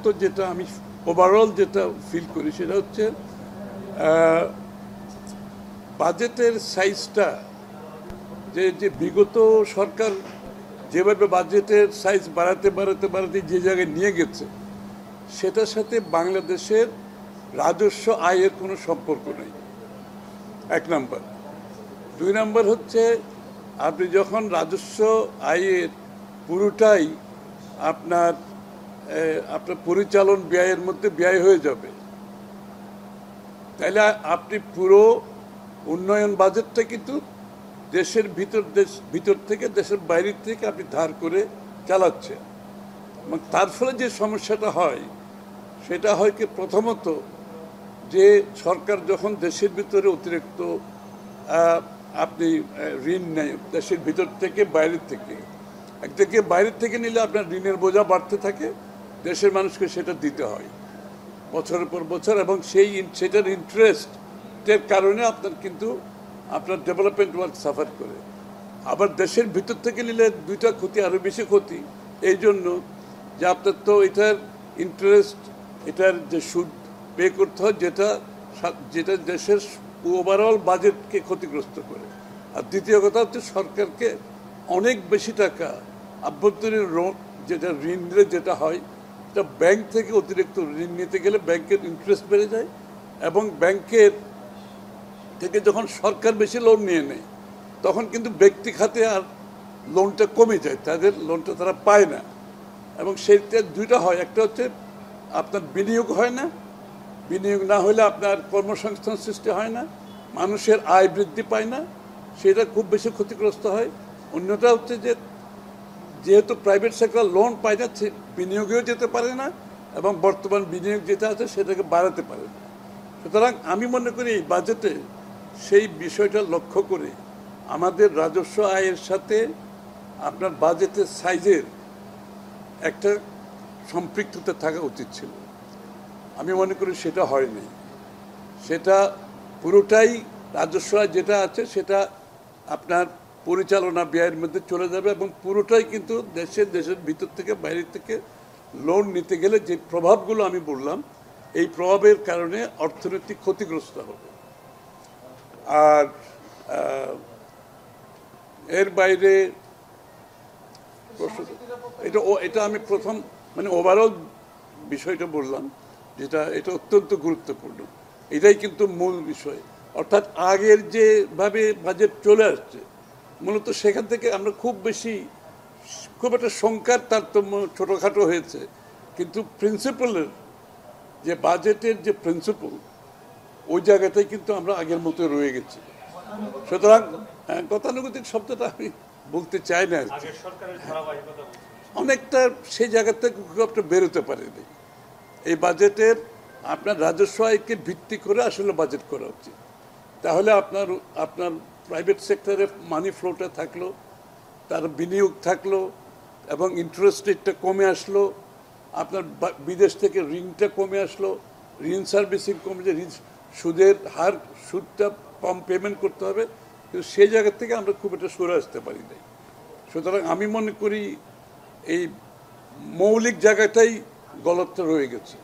প্রথমত যেটা আমি ওভারঅল যেটা ফিল করি সেটা হচ্ছে বাজেটের সাইজটা যে বিগত সরকার যেভাবে বাজেটের সাইজ বাড়াতে বাড়াতে বাড়াতে যে জায়গায় নিয়ে গেছে সেটার সাথে বাংলাদেশের রাজস্ব আয়ের কোনো সম্পর্ক নেই, এক নাম্বার। দুই নাম্বার হচ্ছে আপনি যখন রাজস্ব আয়ের পুরোটাই আপনার পরিচালন ব্যয়ের মধ্যে ব্যয় হয়ে যাবে, তাহলে আপনি পুরো উন্নয়ন বাজেটটা কিন্তু দেশের ভিতর থেকে দেশের বাইরের থেকে আপনি ধার করে চালাচ্ছেন। এবং তার ফলে যে সমস্যাটা হয় সেটা হয় কি, প্রথমত যে সরকার যখন দেশের ভিতরে অতিরিক্ত আপনি ঋণ নেয় দেশের ভিতর থেকে বাইরের থেকে, একদিকে বাইরের থেকে নিলে আপনার ঋণের বোঝা বাড়তে থাকে, দেশের মানুষকে সেটা দিতে হয় বছরের পর বছর, এবং সেটার ইন্টারেস্টের কারণে আপনার ডেভেলপমেন্ট ওয়ার্ক সাফার করে। আবার দেশের ভিতর থেকে নিলে দুইটা ক্ষতি, আরও বেশি ক্ষতি এই জন্য যে আপনার তো এটার ইন্টারেস্ট, এটার যে সুদ পে করতে হয়, যেটা দেশের ওভারঅল বাজেটকে ক্ষতিগ্রস্ত করে। আর দ্বিতীয় কথা হচ্ছে সরকারকে অনেক বেশি টাকা আভ্যন্তরীণ যেটা ঋণ নিলে যেটা হয়, এটা ব্যাংক থেকে অতিরিক্ত ঋণ নিতে গেলে ব্যাংকের ইন্টারেস্ট বেড়ে যায়, এবং ব্যাংকের থেকে যখন সরকার বেশি লোন নিয়ে নেয় তখন কিন্তু ব্যক্তি খাতে আর লোনটা কমে যায়, তাদের লোনটা তারা পায় না। এবং সেইটা দুইটা হয়, একটা হচ্ছে আপনার বিনিয়োগ হয় না, বিনিয়োগ না হলে আপনার কর্মসংস্থান সৃষ্টি হয় না, মানুষের আয় বৃদ্ধি পায় না, সেটা খুব বেশি ক্ষতিগ্রস্ত হয়। অন্যটা হচ্ছে যে যেহেতু প্রাইভেট সেক্টর লোন পায় না, বিনিয়োগেও যেতে পারে না, এবং বর্তমান বিনিয়োগ যেটা আছে সেটাকে বাড়াতে পারে না। সুতরাং আমি মনে করি এই বাজেটে সেই বিষয়টা লক্ষ্য করে আমাদের রাজস্ব আয়ের সাথে আপনার বাজেটের সাইজের একটা সম্পৃক্ততা থাকা উচিত ছিল। আমি মনে করি সেটা হয়নি। সেটা পুরোটাই রাজস্ব আয় যেটা আছে সেটা আপনার পরিচালনা ব্যয়ের মধ্যে চলে যাবে, এবং পুরোটাই কিন্তু দেশের ভিতর থেকে বাইরে থেকে লোন নিতে গেলে যে প্রভাবগুলো আমি বললাম, এই প্রভাবের কারণে অর্থনৈতিক ক্ষতিগ্রস্ত হবে। আর এর বাইরে এটা আমি প্রথম ওভারঅল বিষয়টা বললাম, এটা অত্যন্ত গুরুত্বপূর্ণ। এটাই কিন্তু মূল বিষয়। অর্থাৎ আগের যেভাবে বাজেট চলে আসছে, মূলত সেখান থেকে আমরা খুব একটা সংখ্যার তারতম্য ছোটোখাটো হয়েছে, কিন্তু প্রিন্সিপালের যে বাজেটের যে প্রিন্সিপাল, ওই জায়গাটাই কিন্তু আমরা আগের মতো রয়ে গেছি। সুতরাং গতানুগতিক শব্দটা আমি বলতে চাই না, অনেকটা সেই জায়গা থেকে খুব একটা বেরোতে পারেনি। এই বাজেটের আপনার রাজস্ব আয়কে ভিত্তি করে আসলে বাজেট করা উচিত, তাহলে আপনার প্রাইভেট সেক্টরে মানি ফ্লোটা থাকলো, তার বিনিয়োগ থাকলো, এবং ইন্টারেস্ট রেটটা কমে আসলো, আপনার বিদেশ থেকে ঋণটা কমে আসলো, ঋণ সার্ভিসিং কমে যায়, সুদটা কম পেমেন্ট করতে হবে, কিন্তু সেই জায়গা থেকে আমরা খুব একটা সরে আসতে পারি নাই। সুতরাং আমি মনে করি এই মৌলিক জায়গাটাই গলতটা রয়ে গেছে।